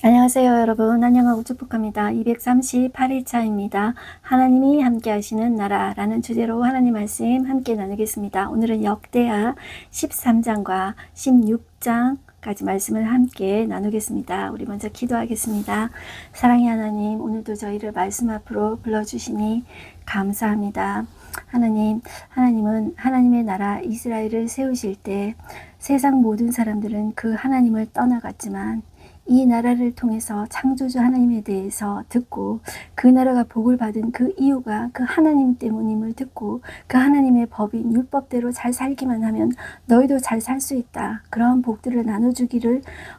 안녕하세요 여러분. 안녕하고 축복합니다. 238일차입니다. 하나님이 함께 하시는 나라라는 주제로 하나님 말씀 함께 나누겠습니다. 오늘은 역대하 13장과 16장까지 말씀을 함께 나누겠습니다. 우리 먼저 기도하겠습니다. 사랑의 하나님, 오늘도 저희를 말씀 앞으로 불러주시니 감사합니다. 하나님은 하나님의 나라 이스라엘을 세우실 때 세상 모든 사람들은 그 하나님을 떠나갔지만 이 나라를 통해서 창조주 하나님에 대해서 듣고 그 나라가 복을 받은 그 이유가 그 하나님 때문임을 듣고 그 하나님의 법인 율법대로 잘 살기만 하면 너희도 잘 살 수 있다. 그런 복들을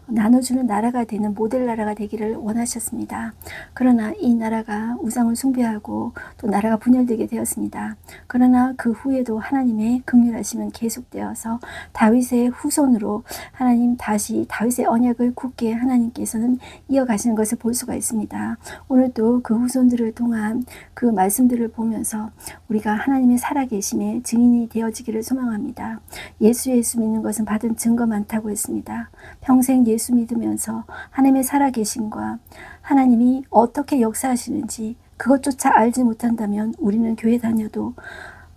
나눠주는 나라가 되는 모델 나라가 되기를 원하셨습니다. 그러나 이 나라가 우상을 숭배하고 또 나라가 분열되게 되었습니다. 그러나 그 후에도 하나님의 긍휼하심은 계속되어서 다윗의 후손으로 하나님 다시 다윗의 언약을 굳게 하나님께서는 이어가시는 것을 볼 수가 있습니다. 오늘도 그 후손들을 통한 그 말씀들을 보면서 우리가 하나님의 살아계심의 증인이 되어지기를 소망합니다. 예수 믿는 것은 받은 증거 많다고 했습니다. 평생 예수 믿으면서 하나님의 살아계심과 하나님이 어떻게 역사하시는지 그것조차 알지 못한다면 우리는 교회 다녀도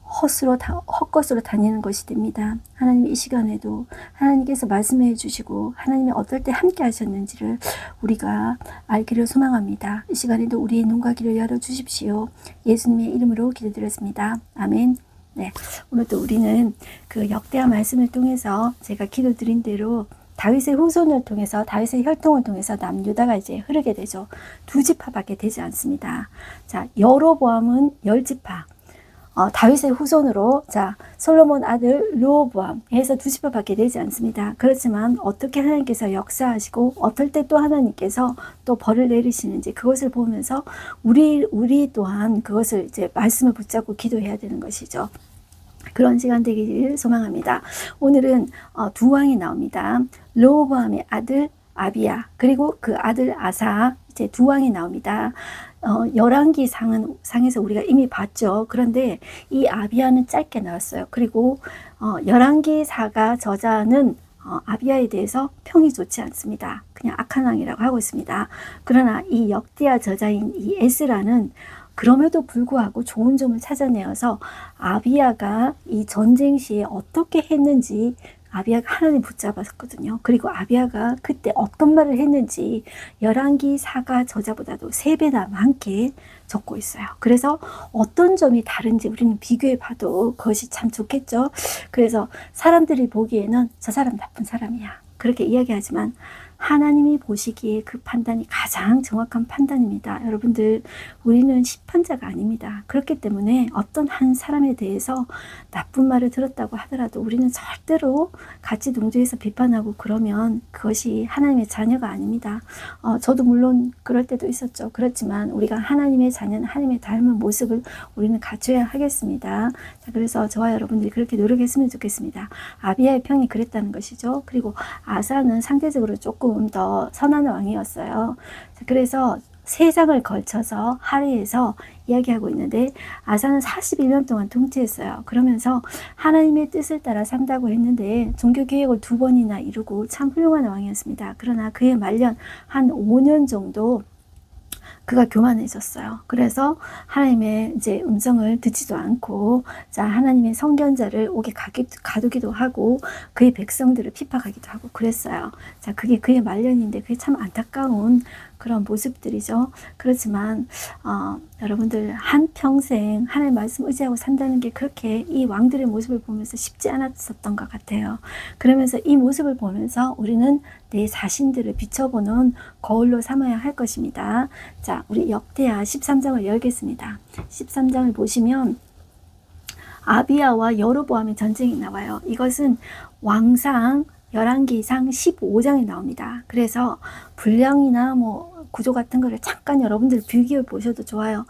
헛것으로 다니는 것이 됩니다. 하나님 이 시간에도 하나님께서 말씀해 주시고 하나님이 어떨 때 함께 하셨는지를 우리가 알기를 소망합니다. 이 시간에도 우리의 눈과 귀를 열어주십시오. 예수님의 이름으로 기도드렸습니다. 아멘. 네, 오늘도 우리는 그 역대하 말씀을 통해서 제가 기도드린 대로 다윗의 후손을 통해서 다윗의 혈통을 통해서 남유다가 이제 흐르게 되죠. 두 지파밖에 되지 않습니다. 자, 여로보암은 10지파. 다윗의 후손으로 솔로몬 아들 르호보암 해서 두 지파밖에 되지 않습니다. 그렇지만 어떻게 하나님께서 역사하시고 어떨 때 또 하나님께서 또 벌을 내리시는지 그것을 보면서 우리 또한 그것을 이제 말씀을 붙잡고 기도해야 되는 것이죠. 그런 시간 되기를 소망합니다. 오늘은 두 왕이 나옵니다. 르호보암의 아들 아비야 그리고 그 아들 아사 이제 두 왕이 나옵니다. 열왕기 상에서 우리가 이미 봤죠. 그런데 이 아비야는 짧게 나왔어요. 그리고 열왕기사가 저자는 아비야에 대해서 평이 좋지 않습니다. 그냥 악한 왕이라고 하고 있습니다. 그러나 이 역대하 저자인 이 에스라는 그럼에도 불구하고 좋은 점을 찾아내어서 아비야가 이 전쟁 시에 어떻게 했는지 아비야가 하나님 붙잡았거든요. 그리고 아비야가 그때 어떤 말을 했는지 열왕기사가 저자보다도 3배나 많게 적고 있어요. 그래서 어떤 점이 다른지 우리는 비교해 봐도 그것이 참 좋겠죠. 그래서 사람들이 보기에는 저 사람 나쁜 사람이야 그렇게 이야기하지만 하나님이 보시기에 그 판단이 가장 정확한 판단입니다. 여러분들, 우리는 심판자가 아닙니다. 그렇기 때문에 어떤 한 사람에 대해서 나쁜 말을 들었다고 하더라도 우리는 절대로 같이 동조해서 비판하고 그러면 그것이 하나님의 자녀가 아닙니다. 저도 물론 그럴 때도 있었죠. 그렇지만 우리가 하나님의 자녀는 하나님의 닮은 모습을 우리는 갖춰야 하겠습니다. 자, 그래서 저와 여러분들이 그렇게 노력했으면 좋겠습니다. 아비야의 평이 그랬다는 것이죠. 그리고 아사는 상대적으로 조금 더 선한 왕이었어요. 그래서 3장을 걸쳐서 하례에서 이야기하고 있는데 아사는 41년 동안 통치했어요. 그러면서 하나님의 뜻을 따라 산다고 했는데 종교개혁을 2번이나 이루고 참 훌륭한 왕이었습니다. 그러나 그의 말년 한 5년 정도 그가 교만해졌어요. 그래서 하나님의 이제 음성을 듣지도 않고 하나님의 선견자를 옥에 가두기도 하고 그의 백성들을 핍박하기도 하고 그랬어요. 그게 그의 말년인데 그게 참 안타까운 그런 모습들이죠. 그렇지만 여러분들 한평생 하나님의 말씀 의지하고 산다는 게 그렇게 이 왕들의 모습을 보면서 쉽지 않았었던 것 같아요. 그러면서 이 모습을 보면서 우리는 내 자신들을 비춰보는 거울로 삼아야 할 것입니다. 자, 우리 역대하 13장을 열겠습니다. 13장을 보시면 아비야와 여로보암의 전쟁이 나와요. 이것은 왕상 열왕기상 15장에 나옵니다. 그래서 분량이나 구조 같은 거를 잠깐 여러분들 비교해 보셔도 좋아요.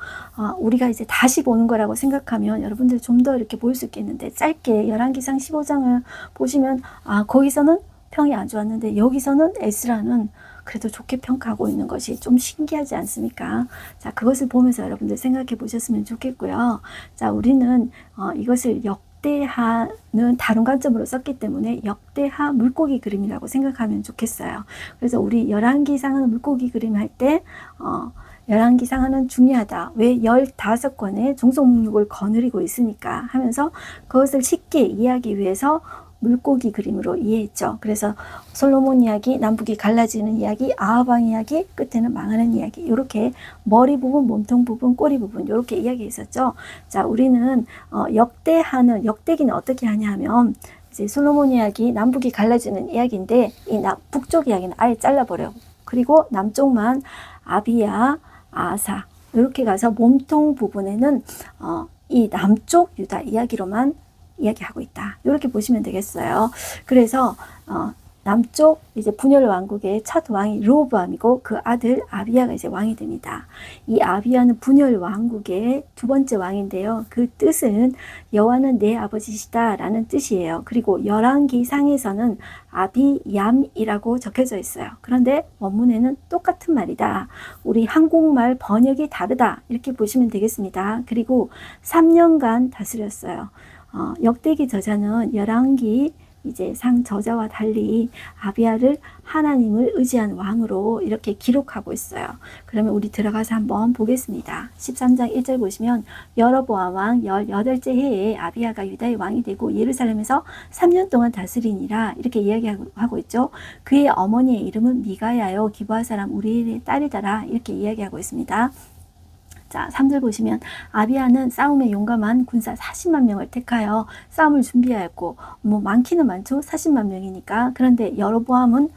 우리가 이제 다시 보는 거라고 생각하면 여러분들 좀 더 이렇게 볼 수 있겠는데 짧게 열왕기상 15장을 보시면 거기서는 평이 안 좋았는데 여기서는 에스라는 그래도 좋게 평가하고 있는 것이 좀 신기하지 않습니까? 자, 그것을 보면서 여러분들 생각해 보셨으면 좋겠고요. 자, 우리는 이것을 역대하는 다른 관점으로 썼기 때문에 역대하 물고기 그림이라고 생각하면 좋겠어요. 그래서 우리 열왕기상하는 물고기 그림 할 때 열왕기상하는 중요하다. 왜 15권의 종속목록을 거느리고 있으니까 하면서 그것을 쉽게 이해하기 위해서 물고기 그림으로 이해했죠. 그래서 솔로몬 이야기, 남북이 갈라지는 이야기, 아하방 이야기, 끝에는 망하는 이야기, 이렇게 머리 부분, 몸통 부분, 꼬리 부분 이렇게 이야기했었죠. 자, 우리는 역대하는 역대기는 어떻게 하냐 하면 이제 솔로몬 이야기, 남북이 갈라지는 이야기인데 이 북쪽 이야기는 아예 잘라버려. 그리고 남쪽만 아비야, 아사 이렇게 가서 몸통 부분에는 이 남쪽 유다 이야기로만 이야기하고 있다. 이렇게 보시면 되겠어요. 그래서 남쪽 이제 분열 왕국의 첫 왕이 르호보암이고 그 아들 아비야가 이제 왕이 됩니다. 이 아비야는 분열 왕국의 두 번째 왕인데요. 그 뜻은 여호와는 내 아버지시다 라는 뜻이에요. 그리고 열왕기상에서는 아비얌이라고 적혀져 있어요. 그런데 원문에는 똑같은 말이다. 우리 한국말 번역이 다르다. 이렇게 보시면 되겠습니다. 그리고 3년간 다스렸어요. 역대기 저자는 열왕기 이제 상 저자와 달리 아비야를 하나님을 의지한 왕으로 이렇게 기록하고 있어요. 그러면 우리 들어가서 한번 보겠습니다. 13장 1절 보시면 여로보암 왕 18째 해에 아비야가 유다의 왕이 되고 예루살렘에서 3년 동안 다스리니라 이렇게 이야기하고 있죠. 그의 어머니의 이름은 미가야요 기브아 사람 우리엘의 딸이더라 이렇게 이야기하고 있습니다. 자, 3절 보시면 아비야는 싸움에 용감한 군사 40만 명을 택하여 싸움을 준비하였고 많기는 많죠. 40만 명이니까. 그런데 여로보암은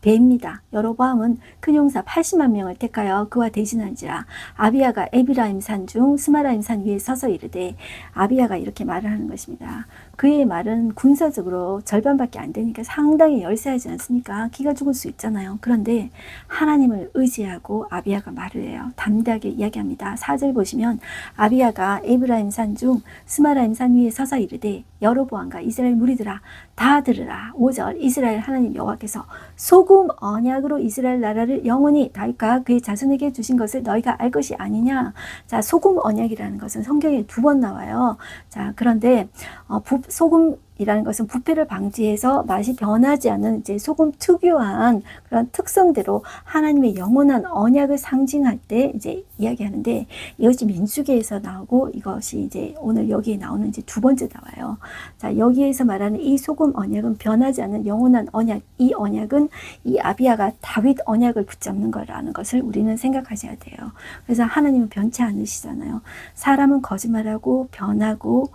배입니다. 여로보암은 큰 용사 80만 명을 택하여 그와 대진한지라. 아비야가 에비라임 산 중 스마라임 산 위에 서서 이르되 아비야가 이렇게 말을 하는 것입니다. 그의 말은 군사적으로 절반밖에 안 되니까 상당히 열세하지 않습니까? 기가 죽을 수 있잖아요. 그런데 하나님을 의지하고 아비야가 말을 해요. 담대하게 이야기합니다. 4절 보시면 아비야가 에브라임 산 중 스마라임 산 위에 서서 이르되 여로보암과 이스라엘 무리들아 다 들으라. 5절 이스라엘 하나님 여호와께서 소금 언약으로 이스라엘 나라를 영원히 다윗과 그의 자손에게 주신 것을 너희가 알 것이 아니냐. 자, 소금 언약이라는 것은 성경에 2번 나와요. 자, 그런데 소금이라는 것은 부패를 방지해서 맛이 변하지 않는 이제 소금 특유한 그런 특성대로 하나님의 영원한 언약을 상징할 때 이제 이야기하는데 이것이 민수기에서 나오고 이것이 이제 오늘 여기에 나오는 이제 두 번째 나와요. 자, 여기에서 말하는 이 소금 언약은 변하지 않는 영원한 언약, 이 언약은 이 아비야가 다윗 언약을 붙잡는 거라는 것을 우리는 생각하셔야 돼요. 그래서 하나님은 변치 않으시잖아요. 사람은 거짓말하고 변하고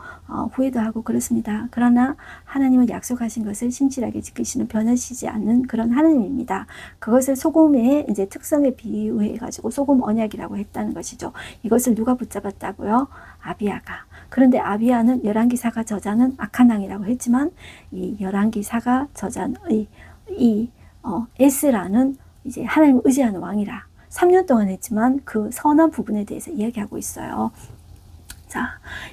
후회도 하고 그렇습니다. 그러나 하나님은 약속하신 것을 신실하게 지키시는 변하시지 않는 그런 하나님입니다. 그것을 소금의 이제 특성에 비유해 가지고 소금 언약이라고 했다는 것이죠. 이것을 누가 붙잡았다고요? 아비야가. 그런데 아비야는 열왕기사가 저자는 악한 왕이라고 했지만 이 열왕기사가 저자의 에스라는 이제 하나님을 의지하는 왕이라 3년 동안 했지만 그 선한 부분에 대해서 이야기하고 있어요. 자,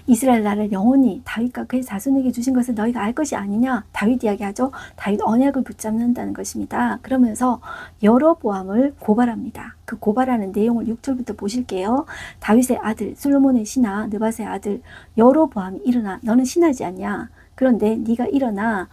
이스라엘 나라를 영원히 다윗과 그의 자손에게 주신 것을 너희가 알 것이 아니냐. 다윗 이야기하죠. 다윗 언약을 붙잡는다는 것입니다. 그러면서 여로보암을 고발합니다. 그 고발하는 내용을 6절부터 보실게요. 다윗의 아들 솔로몬의 신하 느밧의 아들 여로보암이 일어나 너는 신하지 않냐. 그런데 네가 일어나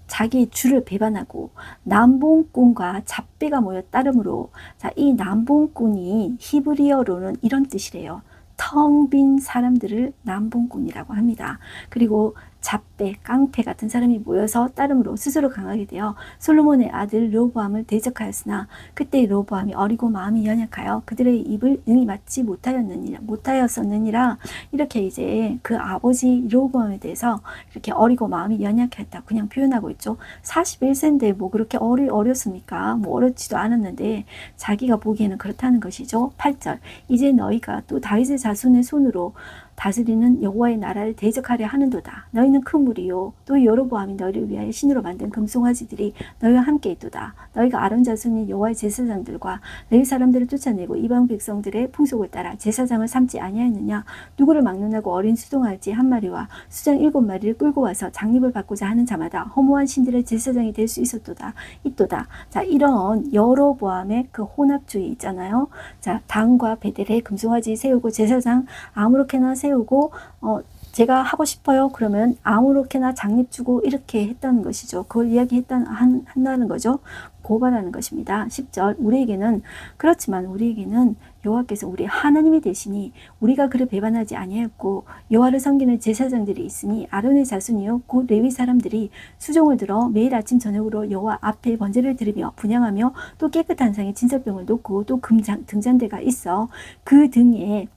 자기의 주를 배반하고 남봉꾼과 잡배가 모여 따름으로 자, 이 남봉꾼이 히브리어로는 이런 뜻이래요. 텅 빈 사람들을 남봉꾼이라고 합니다. 그리고 잡배, 깡패 같은 사람이 모여서 따름으로 스스로 강하게 되어 솔로몬의 아들 르호보암을 대적하였으나 그때 르호보암이 어리고 마음이 연약하여 그들의 입을 능히 맞지 못하였었느니라 이렇게 이제 그 아버지 르호보암에 대해서 이렇게 어리고 마음이 연약했다 그냥 표현하고 있죠. 41세인데 뭐 그렇게 어렸습니까? 뭐 어렵지도 않았는데 자기가 보기에는 그렇다는 것이죠. 8절 이제 너희가 또 다윗의 자손의 손으로 다스리는 여호와의 나라를 대적하려 하는도다. 너희는 큰 무리요 또 여로보암이 너희를 위하여 신으로 만든 금송아지들이 너희와 함께 있도다. 너희가 아론 자손인 여호와의 제사장들과 레위 사람들을 쫓아내고 이방 백성들의 풍속을 따라 제사장을 삼지 아니하였느냐. 누구를 막론하고 어린 수동아지 한 마리와 수장 7마리를 끌고 와서 장립을 받고자 하는 자마다 허무한 신들의 제사장이 될 수 있도다. 자, 이런 여로보암의 그 혼합주의 있잖아요. 자, 단과 베델에 금송아지 세우고 제사장 아무렇게나 세우고 제가 하고 싶어요. 그러면 아무렇게나 장립 주고 이렇게 했다는 것이죠. 그걸 한다는 거죠. 고발하는 것입니다. 10절 우리에게는 그렇지만 우리에게는 여호와께서 우리 하나님이 되시니 우리가 그를 배반하지 아니하였고 여호와를 섬기는 제사장들이 있으니 아론의 자손이요 곧 레위 사람들이 수종을 들어 매일 아침 저녁으로 여호와 앞에 번제를 드리며 분향하며 또 깨끗한 상에 진설병을 놓고 또 등잔대가 있어 그 등에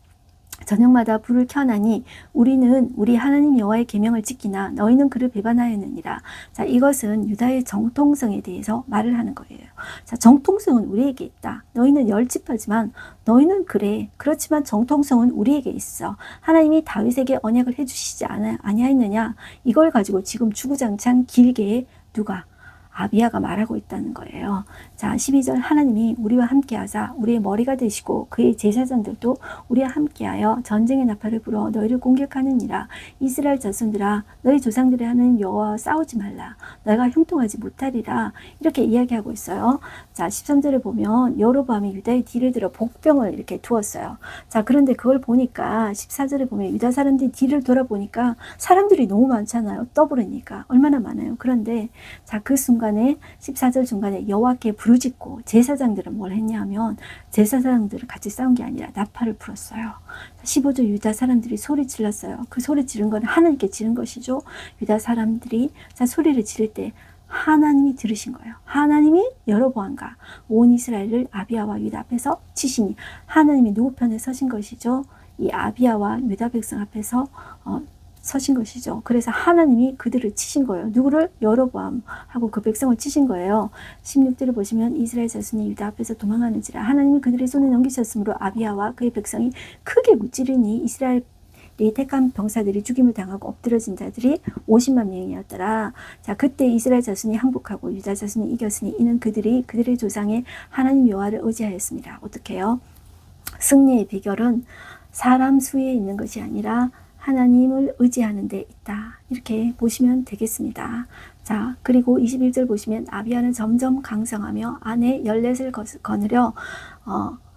저녁마다 불을 켜나니 우리는 우리 하나님 여호와의 계명을 지키나 너희는 그를 배반하였느니라. 자, 이것은 유다의 정통성에 대해서 말을 하는 거예요. 자, 정통성은 우리에게 있다. 너희는 10지파지만 너희는 그래. 그렇지만 정통성은 우리에게 있어. 하나님이 다윗에게 언약을 해주시지 아니하였느냐. 이걸 가지고 지금 주구장창 길게 누가 아비야가 말하고 있다는 거예요. 자, 12절 하나님이 우리와 함께하자 우리의 머리가 되시고 그의 제사장들도 우리와 함께하여 전쟁의 나팔을 불어 너희를 공격하느니라. 이스라엘 자손들아 너희 조상들의 하나님 여호와와 싸우지 말라. 너희가 형통하지 못하리라. 이렇게 이야기하고 있어요. 자, 13절에 보면 여로보암이 유다의 뒤를 들어 복병을 이렇게 두었어요. 자, 그런데 그걸 보니까 14절에 보면 유다 사람들이 뒤를 돌아보니까 사람들이 너무 많잖아요. 떠부르니까 얼마나 많아요. 그런데 자, 그 순간 14절 중간에 여호와께 부르짖고 제사장들은 뭘 했냐면 제사장들은 같이 싸운 게 아니라 나팔을 불었어요. 15절 유다 사람들이 소리 질렀어요. 그 소리 지른 건 하나님께 지른 것이죠. 유다 사람들이 자 소리를 지를 때 하나님이 들으신 거예요. 하나님이 여로보암과 온 이스라엘을 아비야와 유다 앞에서 치시니 하나님이 누구 편에 서신 것이죠. 이 아비야와 유다 백성 앞에서 서신 것이죠. 그래서 하나님이 그들을 치신 거예요. 누구를? 여로보암하고 그 백성을 치신 거예요. 16절을 보시면 이스라엘 자손이 유다 앞에서 도망하는지라 하나님이 그들의 손에 넘기셨으므로 아비야와 그의 백성이 크게 무찌르니 이스라엘 택한 병사들이 죽임을 당하고 엎드러진 자들이 50만 명이었더라. 자, 그때 이스라엘 자손이 항복하고 유다 자손이 이겼으니 이는 그들이 그들의 조상의 하나님 여호와를 의지하였습니다. 어떻게 해요? 승리의 비결은 사람 수에 있는 것이 아니라 하나님을 의지하는 데 있다. 이렇게 보시면 되겠습니다. 자, 그리고 21절 보시면 아비야는 점점 강성하며 아내 14을 거느려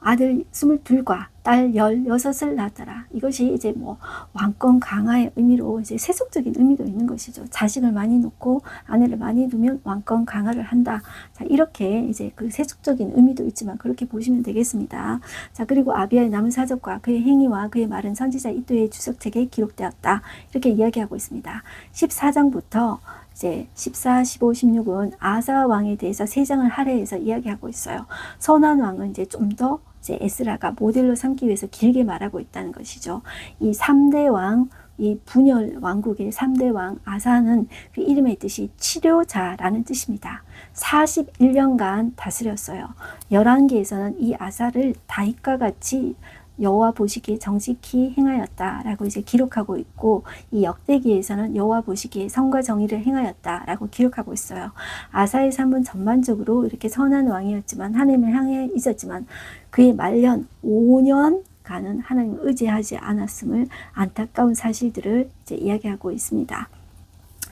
아들 22과 딸 16을 낳았더라. 이것이 이제 뭐 왕권 강화의 의미로 이제 세속적인 의미도 있는 것이죠. 자식을 많이 놓고 아내를 많이 두면 왕권 강화를 한다. 자, 이렇게 이제 그 세속적인 의미도 있지만 그렇게 보시면 되겠습니다. 자, 그리고 아비야의 남은 사적과 그의 행위와 그의 말은 선지자 이도의 주석책에 기록되었다. 이렇게 이야기하고 있습니다. 14장부터 이제 14, 15, 16은 아사 왕에 대해서 3장을 할애해서 이야기하고 있어요. 선한 왕은 이제 좀 더 이제 에스라가 모델로 삼기 위해서 길게 말하고 있다는 것이죠. 이 3대 왕, 이 분열 왕국의 3대 왕 아사는 그 이름의 뜻이 치료자라는 뜻입니다. 41년간 다스렸어요. 열왕기에서는 이 아사를 다윗과 같이 여호와 보시기에 정직히 행하였다라고 이제 기록하고 있고 이 역대기에서는 여호와 보시기에 성과 정의를 행하였다라고 기록하고 있어요. 아사의 삶은 전반적으로 이렇게 선한 왕이었지만 하나님을 향해 있었지만 그의 말년 5년간은 하나님을 의지하지 않았음을 안타까운 사실들을 이제 이야기하고 있습니다.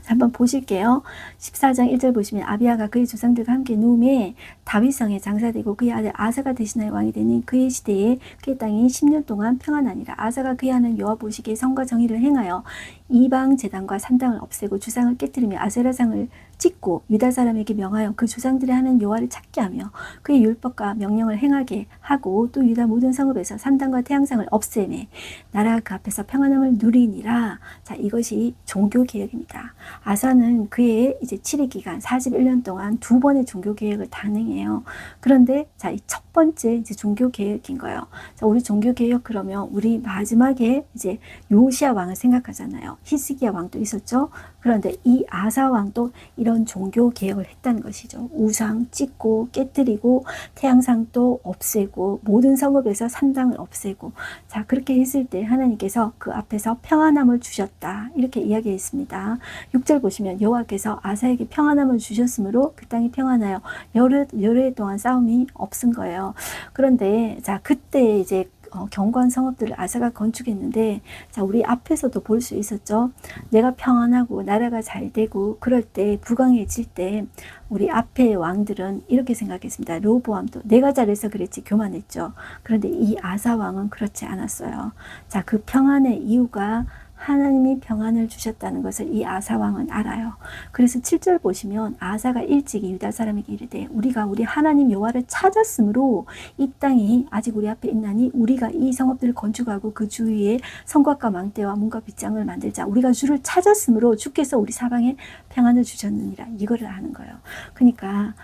한번 보실게요. 14장 1절 보시면 아비야가 그의 조상들과 함께 누움에 다윗성에 장사되고 그의 아들 아사가 대신하여 왕이 되니 그의 시대에 그의 땅이 10년 동안 평안하니라. 아사가 그의 하는 여호와 보시기에 성과 정의를 행하여 이방 제단과 산당을 없애고 주상을 깨뜨리며 아세라상을 찍고 유다 사람에게 명하여 그 조상들의 하는 여호와를 찾게 하며 그의 율법과 명령을 행하게 하고 또 유다 모든 성읍에서 산당과 태양상을 없애매 나라가 그 앞에서 평안함을 누리니라. 자, 이것이 종교 개혁입니다. 아사는 그의 이제 치리 기간 41년 동안 2번의 종교 개혁을 단행해요. 그런데 자, 이 첫 번째 이제 종교 개혁인 거예요. 자, 우리 종교 개혁 그러면 우리 마지막에 이제 요시야 왕을 생각하잖아요. 히스기야 왕도 있었죠. 그런데 이 아사 왕도 이런 종교 개혁을 했다는 것이죠. 우상 찍고 깨뜨리고 태양상도 없애고 모든 성읍에서 산당을 없애고 자, 그렇게 했을 때 하나님께서 그 앞에서 평안함을 주셨다. 이렇게 이야기했습니다. 6절 보시면 여호와께서 아사에게 평안함을 주셨으므로 그 땅이 평안하여 열흘 동안 싸움이 없은 거예요. 그런데 자, 그때 이제 견고한 성읍들을 아사가 건축했는데 자, 우리 앞에서도 볼 수 있었죠. 내가 평안하고 나라가 잘 되고 그럴 때 불강해질 때 우리 앞에 왕들은 이렇게 생각했습니다. 르호보암도 내가 잘해서 그랬지 교만했죠. 그런데 이 아사 왕은 그렇지 않았어요. 자, 그 평안의 이유가 하나님이 평안을 주셨다는 것을 이 아사 왕은 알아요. 그래서 7절 보시면 아사가 일찍이 유다 사람에게 이르되 우리가 우리 하나님 여호와를 찾았으므로 이 땅이 아직 우리 앞에 있나니 우리가 이 성읍들을 건축하고 그 주위에 성곽과 망대와 문과 빗장을 만들자. 우리가 주를 찾았으므로 주께서 우리 사방에 평안을 주셨느니라. 이거를 아는 거예요. 그러니까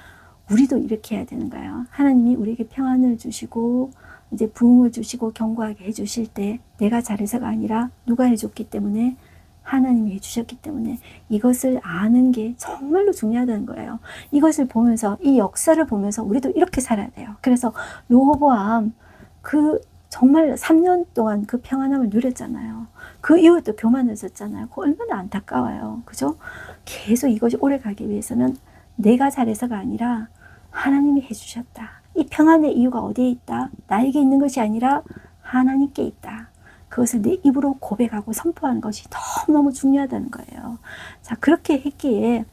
우리도 이렇게 해야 되는 거예요. 하나님이 우리에게 평안을 주시고 이제 부흥을 주시고 견고하게 해주실 때 내가 잘해서가 아니라 누가 해줬기 때문에 하나님이 해주셨기 때문에 이것을 아는 게 정말로 중요하다는 거예요. 이것을 보면서 이 역사를 보면서 우리도 이렇게 살아야 돼요. 그래서 르호보암 그 정말 3년 동안 그 평안함을 누렸잖아요. 그 이후에 또 교만해졌잖아요. 그 얼마나 안타까워요. 그죠? 계속 이것이 오래 가기 위해서는 내가 잘해서가 아니라 하나님이 해주셨다. 이 평안의 이유가 어디에 있다? 나에게 있는 것이 아니라 하나님께 있다. 그것을 내 입으로 고백하고 선포하는 것이 너무너무 중요하다는 거예요. 자, 그렇게 했기에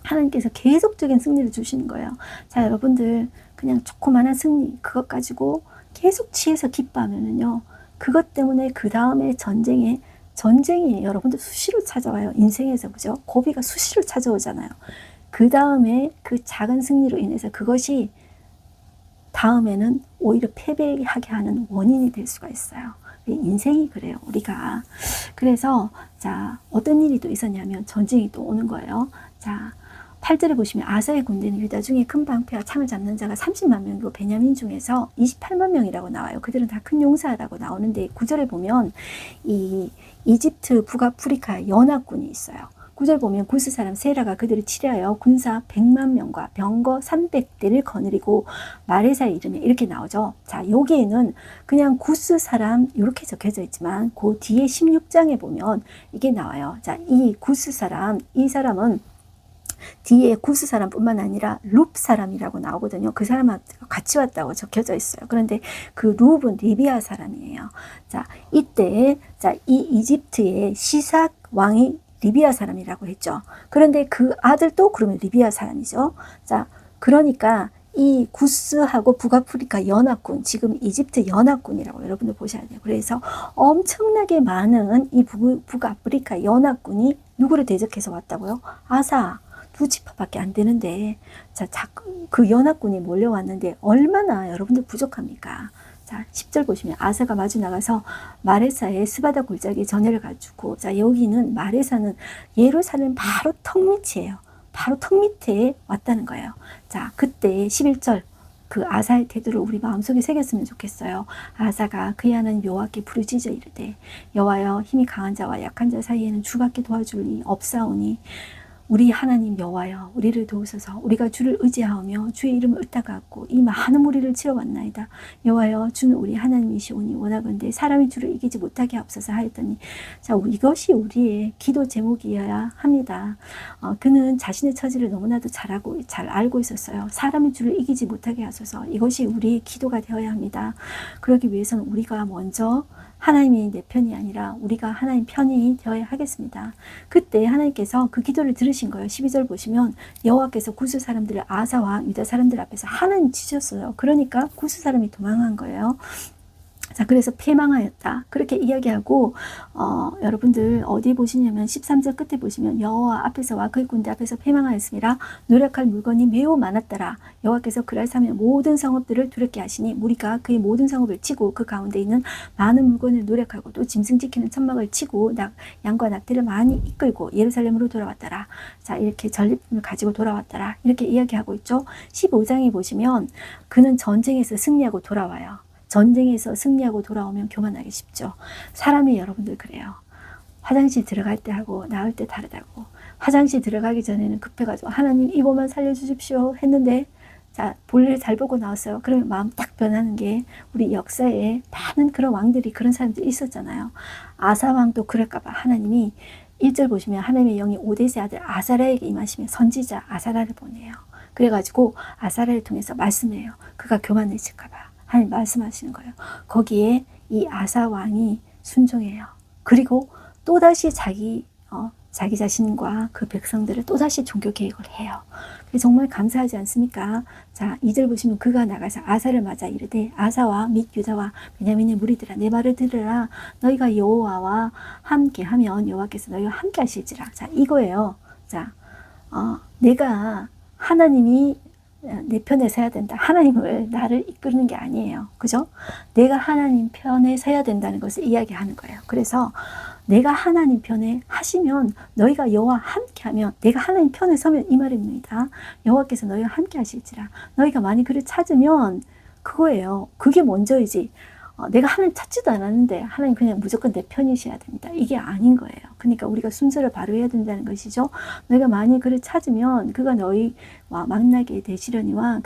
하나님께서 계속적인 승리를 주시는 거예요. 자, 여러분들 그냥 조그마한 승리 그것 가지고 계속 취해서 기뻐하면은요. 그것 때문에 그 다음에 전쟁이 여러분들 수시로 찾아와요. 인생에서 그죠? 고비가 수시로 찾아오잖아요. 그 다음에 그 작은 승리로 인해서 그것이 다음에는 오히려 패배하게 하는 원인이 될 수가 있어요. 인생이 그래요. 우리가. 그래서 자, 어떤 일이 또 있었냐면 전쟁이 또 오는 거예요. 자, 8절에 보시면 아사의 군대는 유다 중에 큰 방패와 창을 잡는 자가 30만 명이고 베냐민 중에서 28만 명이라고 나와요. 그들은 다 큰 용사라고 나오는데 9절에 보면 이 이집트 북아프리카 연합군이 있어요. 9절 보면 구스 사람 세라가 그들을 치려하여 군사 100만 명과 병거 300대를 거느리고 마레사의 이름에 이렇게 나오죠. 자, 여기에는 그냥 구스 사람 이렇게 적혀져 있지만 그 뒤에 16장에 보면 이게 나와요. 자, 이 구스 사람, 이 사람은 뒤에 구스 사람뿐만 아니라 룹 사람이라고 나오거든요. 그 사람하고 같이 왔다고 적혀져 있어요. 그런데 그 룹은 리비아 사람이에요. 자, 이때 자, 이 이집트의 시삭 왕이 리비아 사람이라고 했죠. 그런데 그 아들도 그러면 리비아 사람이죠. 자, 그러니까 이 구스하고 북아프리카 연합군, 지금 이집트 연합군이라고 여러분들 보셔야 돼요. 그래서 엄청나게 많은 이 북아프리카 연합군이 누구를 대적해서 왔다고요? 아사. 2지파밖에 안 되는데, 자, 그 연합군이 몰려왔는데 얼마나 여러분들 부족합니까? 자, 10절 보시면 아사가 마주 나가서 마레사의 스바다 골짜기에 전해를 가지고, 자, 여기는 마레사는 예루살렘 바로 턱 밑이에요. 바로 턱 밑에 왔다는 거예요. 자, 그때 11절 그 아사의 태도를 우리 마음속에 새겼으면 좋겠어요. 아사가 그의 하나님 여호와께 부르짖어 이르되 여호와여, 힘이 강한 자와 약한 자 사이에는 주밖에 도와줄 리 없사오니 우리 하나님 여호와여, 우리를 도우소서. 우리가 주를 의지하며 주의 이름을 읊다가고 이 많은 무리를 치러왔나이다. 여호와여, 주는 우리 하나님이시오니 원하건대 사람이 주를 이기지 못하게 하옵소서 하였더니, 자, 이것이 우리의 기도 제목이어야 합니다. 그는 자신의 처지를 너무나도 잘 알고 있었어요. 사람이 주를 이기지 못하게 하소서. 이것이 우리의 기도가 되어야 합니다. 그러기 위해서는 우리가 먼저 하나님이 내 편이 아니라 우리가 하나님 편이 되어야 하겠습니다. 그때 하나님께서 그 기도를 들으신 거예요. 12절 보시면 여호와께서 구스 사람들을 아사와 유다 사람들 앞에서 하나님 치셨어요. 그러니까 구스 사람이 도망한 거예요. 자, 그래서 패망하였다. 그렇게 이야기하고, 여러분들 어디 보시냐면 13절 끝에 보시면 여호와 앞에서와 그의 군대 앞에서 패망하였습니다. 노력할 물건이 매우 많았더라. 여호와께서 그날 사면 모든 성읍들을 두렵게 하시니 무리가 그의 모든 성읍을 치고 그 가운데 있는 많은 물건을 노력하고 또 짐승 지키는 천막을 치고 양과 낙태를 많이 이끌고 예루살렘으로 돌아왔더라. 자, 이렇게 전리품을 가지고 돌아왔더라. 이렇게 이야기하고 있죠. 15장에 보시면 그는 전쟁에서 승리하고 돌아와요. 전쟁에서 승리하고 돌아오면 교만하기 쉽죠. 사람이 여러분들 그래요. 화장실 들어갈 때 하고 나올 때 다르다고. 화장실 들어가기 전에는 급해가지고 하나님 이 몸만 살려주십시오 했는데, 자, 볼일 잘 보고 나왔어요. 그러면 마음 딱 변하는 게 우리 역사에 많은 그런 왕들이, 그런 사람들이 있었잖아요. 아사 왕도 그럴까봐 하나님이 1절 보시면 하나님의 영이 오데세 아들 아사랴에게 임하시며 선지자 아사랴를 보내요. 그래가지고 아사랴를 통해서 말씀해요. 그가 교만해질까봐 하나님 말씀하시는 거예요. 거기에 이 아사 왕이 순종해요. 그리고 또다시 자기 자기 자신과 그 백성들을 또다시 종교 개혁을 해요. 정말 감사하지 않습니까? 자, 2절 보시면 그가 나가서 아사를 맞아 이르되 아사와 및 유다와 베냐민의 무리들아 내 말을 들으라. 너희가 여호와와 함께하면 여호와께서 너희와 함께 하실지라. 자, 이거예요. 자, 내가 하나님이 내 편에 서야 된다. 하나님을 나를 이끄는 게 아니에요. 그죠? 내가 하나님 편에 서야 된다는 것을 이야기하는 거예요. 그래서 내가 하나님 편에 하시면 너희가 여호와 함께하면 내가 하나님 편에 서면 이 말입니다. 여호와께서 너희와 함께 하실지라. 너희가 많이 그를 찾으면 그거예요. 그게 먼저이지. 내가 하나님 찾지도 않았는데 하나님 그냥 무조건 내 편이셔야 됩니다. 이게 아닌 거예요. 그러니까 우리가 순서를 바로 해야 된다는 것이죠. 너희가 많이 그를 찾으면 그가 너희와 만나게 되시려니와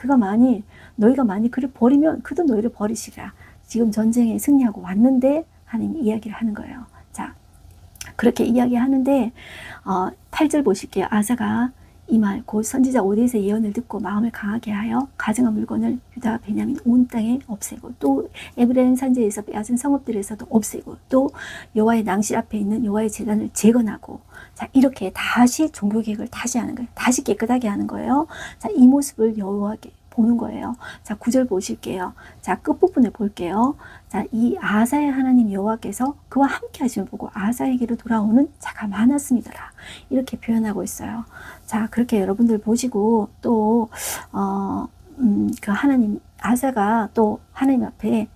너희가 많이 그를 버리면 그도 너희를 버리시리라. 지금 전쟁에 승리하고 왔는데 하나님이 이야기를 하는 거예요. 자, 그렇게 이야기하는데 8절 보실게요. 아사가 이 말 곧 선지자 오데스의 예언을 듣고 마음을 강하게 하여 가증한 물건을 유다 베냐민 온 땅에 없애고 또 에브라임 산지에서 빼앗은 성읍들에서도 없애고 또 여호와의 낭실 앞에 있는 여호와의 제단을 재건하고 자 이렇게 다시 종교 개혁을 다시 하는 거예요. 다시 깨끗하게 하는 거예요. 자, 이 모습을 여호와께 보는 거예요. 자, 9절 보실게요. 자, 끝부분을 볼게요. 자, 이 아사의 하나님 여호와께서 그와 함께 하심을 보고 아사에게로 돌아오는 자가 많았습니다라. 이렇게 표현하고 있어요. 자, 그렇게 여러분들 보시고 또 그 하나님 아사가 또 하나님 앞에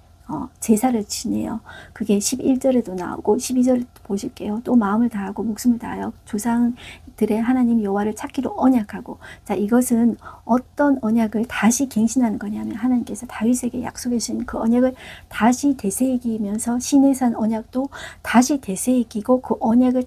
제사를 지내요. 그게 11절에도 나오고 12절에도 보실게요. 또 마음을 다하고 목숨을 다하여 조상들의 하나님 여호와를 찾기로 언약하고 자 이것은 어떤 언약을 다시 갱신하는 거냐면 하나님께서 다윗에게 약속해 주신 그 언약을 다시 되새기면서 시내산 언약도 다시 되새기고 그 언약을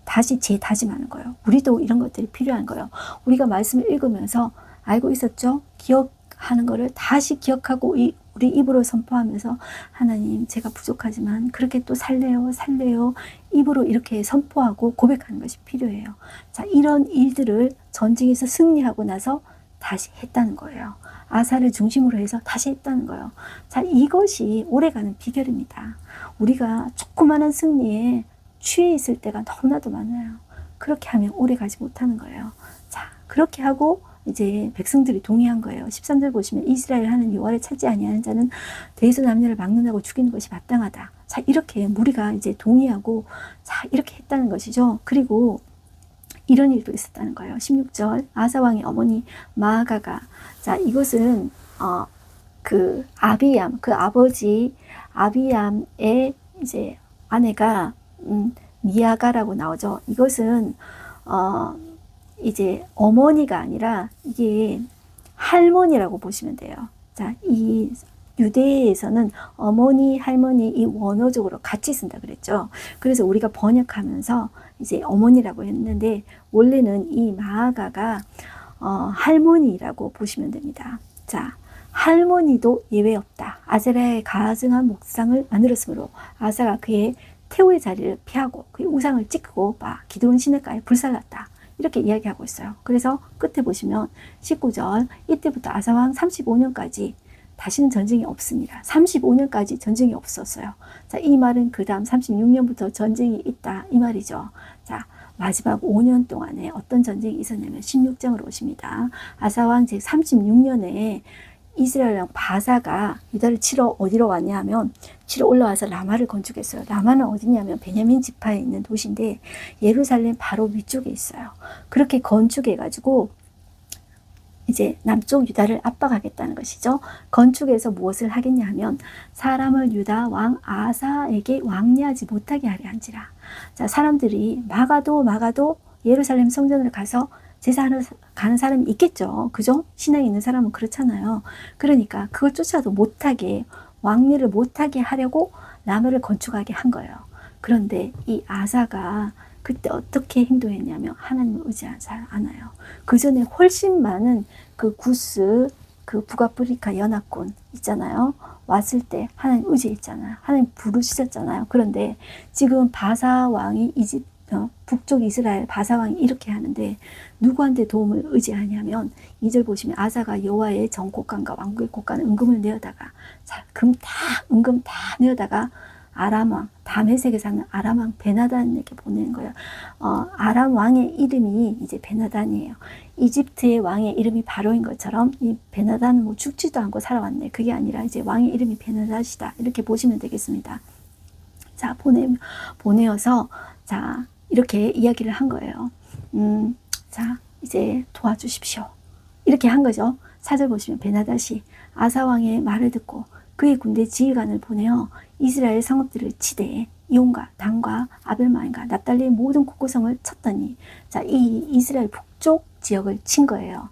다시 재다짐하는 거예요. 우리도 이런 것들이 필요한 거예요. 우리가 말씀을 읽으면서 알고 있었죠? 기억하는 거를 다시 기억하고 우리 입으로 선포하면서 하나님 제가 부족하지만 그렇게 또 살래요 입으로 이렇게 선포하고 고백하는 것이 필요해요. 자, 이런 일들을 전쟁에서 승리하고 나서 다시 했다는 거예요. 아사를 중심으로 해서 다시 했다는 거예요. 자, 이것이 오래가는 비결입니다. 우리가 조그마한 승리에 취해 있을 때가 너무나도 많아요. 그렇게 하면 오래가지 못하는 거예요. 자, 그렇게 하고 이제 백성들이 동의한 거예요. 13절 보시면 이스라엘 하는 여호와를 찾지 아니하는 자는 대에서 남녀를 막론하고 죽이는 것이 마땅하다. 자, 이렇게 무리가 이제 동의하고 자, 이렇게 했다는 것이죠. 그리고 이런 일도 있었다는 거예요. 16절 아사 왕의 어머니 마아가가 자, 이것은 그 아비암 그 아버지 아비암의 이제 아내가 미아가라고 나오죠. 이것은 이제 어머니가 아니라 이게 할머니라고 보시면 돼요. 자, 이 유대에서는 어머니, 할머니 이 원어적으로 같이 쓴다 그랬죠. 그래서 우리가 번역하면서 이제 어머니라고 했는데 원래는 이 마아가가 할머니라고 보시면 됩니다. 자, 할머니도 예외 없다. 아세라의 가증한 목상을 만들었으므로 아사가 그의 태호의 자리를 피하고 그의 우상을 찍고 기드론 시내가에 불살랐다. 이렇게 이야기하고 있어요. 그래서 끝에 보시면 19절 이때부터 아사왕 35년까지 다시는 전쟁이 없습니다. 35년까지 전쟁이 없었어요. 자, 이 말은 그 다음 36년부터 전쟁이 있다 이 말이죠. 자, 마지막 5년 동안에 어떤 전쟁이 있었냐면 16장으로 오십니다. 아사왕 제 36년에 이스라엘 왕 바사가 유다를 치러 어디로 왔냐 하면 치러 올라와서 라마를 건축했어요. 라마는 어디냐면 베냐민 지파에 있는 도시인데 예루살렘 바로 위쪽에 있어요. 그렇게 건축해가지고 이제 남쪽 유다를 압박하겠다는 것이죠. 건축해서 무엇을 하겠냐 하면 사람을 유다 왕 아사에게 왕래하지 못하게 하려 한지라. 자, 사람들이 막아도 예루살렘 성전을 가서 제사하러 가는 사람이 있겠죠. 그죠? 신앙이 있는 사람은 그렇잖아요. 그러니까 그걸 쫓아도 못하게 왕래를 못하게 하려고 라마를 건축하게 한 거예요. 그런데 이 아사가 그때 어떻게 행동했냐면 하나님을 의지하지 않아요. 그 전에 훨씬 많은 그 구스 그 북아프리카 연합군 있잖아요. 왔을 때 하나님 의지했잖아요. 하나님 부르시셨잖아요. 그런데 지금 바사 왕이 북쪽 이스라엘 바사왕이 이렇게 하는데 누구한테 도움을 의지하냐면 2절 보시면 아사가 여호와의 전 곳간과 왕국의 곳간에 은금을 내어다가 은금 다 내어다가 아람 왕, 다메섹에 사는 아람 왕 베나단에게 보내는 거예요. 아람 왕의 이름이 이제 베나단이에요. 이집트의 왕의 이름이 바로인 것처럼 이 베나단은 뭐 죽지도 않고 살아왔네. 그게 아니라 이제 왕의 이름이 베나단이다. 이렇게 보시면 되겠습니다. 자, 보내어서 자, 이렇게 이야기를 한 거예요. 자, 이제 도와주십시오. 이렇게 한 거죠. 4절 보시면 베나닷이 아사왕의 말을 듣고 그의 군대 지휘관을 보내어 이스라엘 성읍들을 치되 이온과 단과 아벨마임과 납달리의 모든 국고성을 쳤더니, 자, 이 이스라엘 북쪽 지역을 친 거예요.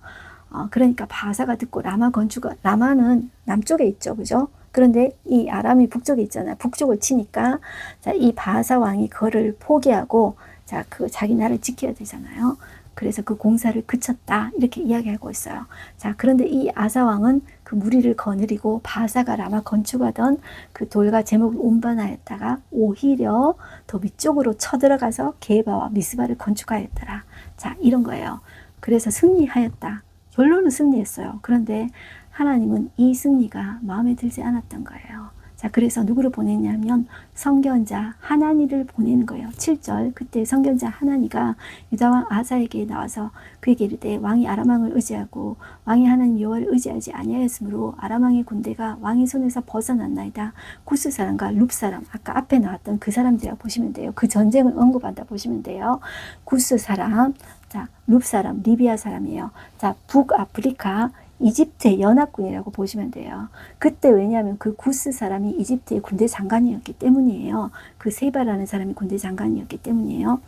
그러니까 바사가 듣고 라마는 남쪽에 있죠, 그죠? 그런데 이 아람이 북쪽에 있잖아요. 북쪽을 치니까, 자, 이 바사 왕이 그거를 포기하고, 자, 자기 나라를 지켜야 되잖아요. 그래서 그 공사를 그쳤다. 이렇게 이야기하고 있어요. 자, 그런데 이 아사 왕은 그 무리를 거느리고 바사가 라마 건축하던 그 돌과 제목을 운반하였다가 오히려 더 위쪽으로 쳐들어가서 게바와 미스바를 건축하였더라. 자, 이런 거예요. 그래서 승리하였다. 결론은 승리했어요. 그런데 하나님은 이 승리가 마음에 들지 않았던 거예요. 자, 그래서 누구를 보냈냐면 선견자 하나니를 보내는 거예요. 7절, 그때 선견자 하나니가 유다왕 아사에게 나와서 그에게 이르되 왕이 아람 왕을 의지하고 왕이 하나님 여호와를 의지하지 아니하였으므로 아람 왕의 군대가 왕의 손에서 벗어났나이다. 구스 사람과 룹 사람, 아까 앞에 나왔던 그 사람들이라고 보시면 돼요. 그 전쟁을 언급한다 보시면 돼요. 구스 사람, 자, 룹 사람, 리비아 사람이에요. 자, 북아프리카 이집트의 연합군이라고 보시면 돼요. 그때 왜냐하면 그 구스 사람이 이집트의 군대 장관이었기 때문이에요. 그 세바라는 사람이 군대 장관이었기 때문이에요.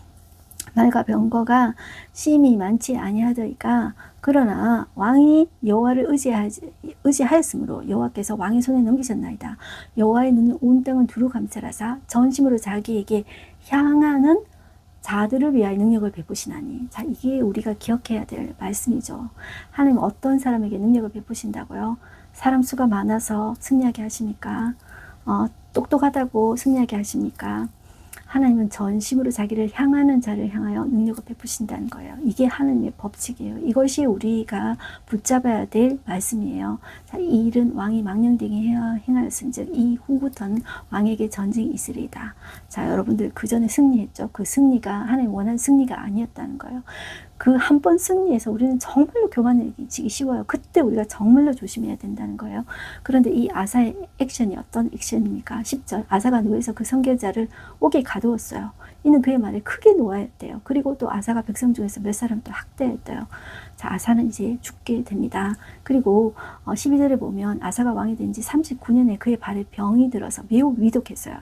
말과 병거가 심히 많지 아니하더이까 그러나 왕이 여호와를 의지하였으므로 여호와께서 왕의 손에 넘기셨나이다. 여호와의 눈은 온 땅을 두루 감찰하사 전심으로 자기에게 향하는 자들을 위하여 능력을 베푸시나니. 자, 이게 우리가 기억해야 될 말씀이죠. 하나님 어떤 사람에게 능력을 베푸신다고요? 사람 수가 많아서 승리하게 하십니까? 똑똑하다고 승리하게 하십니까? 하나님은 전심으로 자기를 향하는 자를 향하여 능력을 베푸신다는 거예요. 이게 하나님의 법칙이에요. 이것이 우리가 붙잡아야 될 말씀이에요. 자, 이 일은 왕이 망령되게 행하였은즉 이후부터는 왕에게 전쟁이 있으리이다. 자, 여러분들 그 전에 승리했죠. 그 승리가 하나님 원하는 승리가 아니었다는 거예요. 그 한 번 승리해서 우리는 정말로 교만해지기 쉬워요. 그때 우리가 정말로 조심해야 된다는 거예요. 그런데 이 아사의 액션이 어떤 액션입니까? 10절, 아사가 누워서 그 선교자를 옥에 가두었어요. 이는 그의 말에 크게 노하였대요. 그리고 또 아사가 백성 중에서 몇 사람 또 학대했대요. 자, 아사는 이제 죽게 됩니다. 그리고 12절에 보면 아사가 왕이 된 지 39년에 그의 발에 병이 들어서 매우 위독했어요.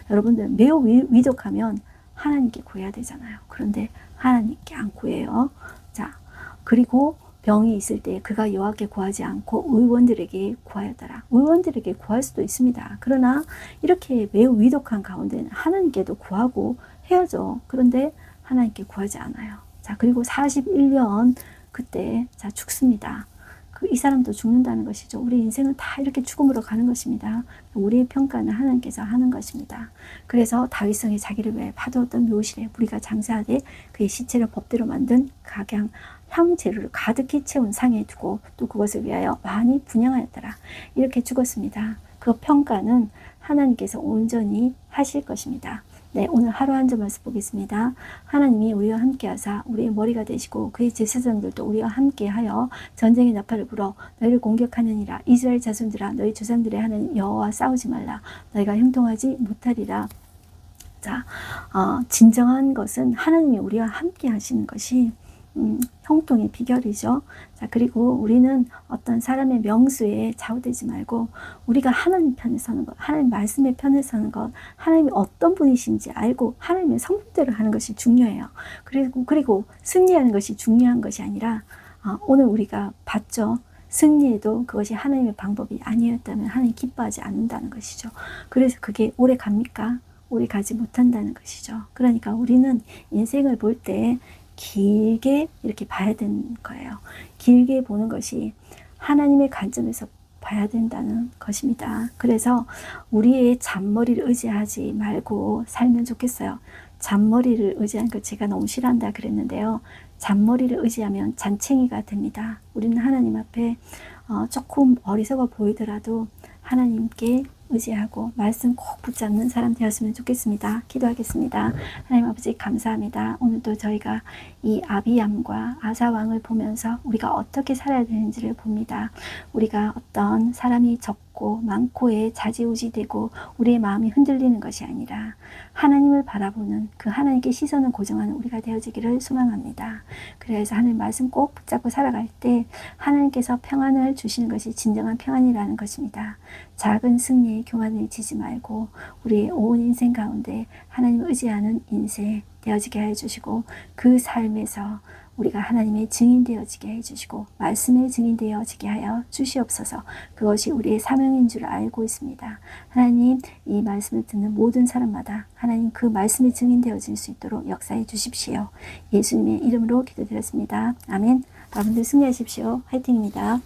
여러분들 매우 위독하면 하나님께 구해야 되잖아요. 그런데 하나님께 안 구해요. 자, 그리고 병이 있을 때 그가 여호와께 구하지 않고 의원들에게 구하였더라. 의원들에게 구할 수도 있습니다. 그러나 이렇게 매우 위독한 가운데는 하나님께도 구하고 해야죠. 그런데 하나님께 구하지 않아요. 자, 그리고 41년 그때 자 죽습니다. 이 사람도 죽는다는 것이죠. 우리 인생은 다 이렇게 죽음으로 가는 것입니다. 우리의 평가는 하나님께서 하는 것입니다. 그래서 다윗성에 자기를 위해 파두었던 묘실에 무리가 장사하되 그의 시체를 법대로 만든 각양 향재료를 가득히 채운 상에 두고 또 그것을 위하여 많이 분양하였더라. 이렇게 죽었습니다. 그 평가는 하나님께서 온전히 하실 것입니다. 네, 오늘 하루 한 점 말씀 보겠습니다. 하나님이 우리와 함께 하사 우리의 머리가 되시고 그의 제사장들도 우리와 함께 하여 전쟁의 나팔을 불어 너희를 공격하느니라. 이스라엘 자손들아 너희 조상들의 하나님 여호와와 싸우지 말라. 너희가 형통하지 못하리라. 자, 진정한 것은 하나님이 우리와 함께 하시는 것이 형통의 비결이죠. 자, 그리고 우리는 어떤 사람의 명수에 좌우되지 말고 우리가 하나님 편에 서는 것, 하나님 말씀의 편에 서는 것, 하나님이 어떤 분이신지 알고 하나님의 성품대로 하는 것이 중요해요. 그리고 승리하는 것이 중요한 것이 아니라 오늘 우리가 봤죠. 승리해도 그것이 하나님의 방법이 아니었다면 하나님 기뻐하지 않는다는 것이죠. 그래서 그게 오래 갑니까? 오래 가지 못한다는 것이죠. 그러니까 우리는 인생을 볼 때 길게 이렇게 봐야 되는 거예요. 길게 보는 것이 하나님의 관점에서 봐야 된다는 것입니다. 그래서 우리의 잔머리를 의지하지 말고 살면 좋겠어요. 잔머리를 의지하는 거 제가 너무 싫어한다 그랬는데요. 잔머리를 의지하면 잔챙이가 됩니다. 우리는 하나님 앞에 조금 어리석어 보이더라도 하나님께 의지하고 말씀 꼭 붙잡는 사람 되었으면 좋겠습니다. 기도하겠습니다. 하나님 아버지 감사합니다. 오늘도 저희가 이 아비암과 아사왕을 보면서 우리가 어떻게 살아야 되는지를 봅니다. 우리가 어떤 사람이 적고 많고에 좌지우지되고 우리의 마음이 흔들리는 것이 아니라 하나님을 바라보는 그 하나님께 시선을 고정하는 우리가 되어지기를 소망합니다. 그래서 하나님 말씀 꼭 붙잡고 살아갈 때 하나님께서 평안을 주시는 것이 진정한 평안이라는 것입니다. 작은 승리에 교만을 지지 말고 우리의 온 인생 가운데 하나님을 의지하는 인생 되어지게 해주시고 그 삶에서 우리가 하나님의 증인 되어지게 해주시고 말씀의 증인 되어지게 하여 주시옵소서. 그것이 우리의 사명인 줄 알고 있습니다. 하나님 이 말씀을 듣는 모든 사람마다 하나님 그 말씀의 증인 되어질 수 있도록 역사해 주십시오. 예수님의 이름으로 기도드렸습니다. 아멘. 여러분들 승리하십시오. 화이팅입니다.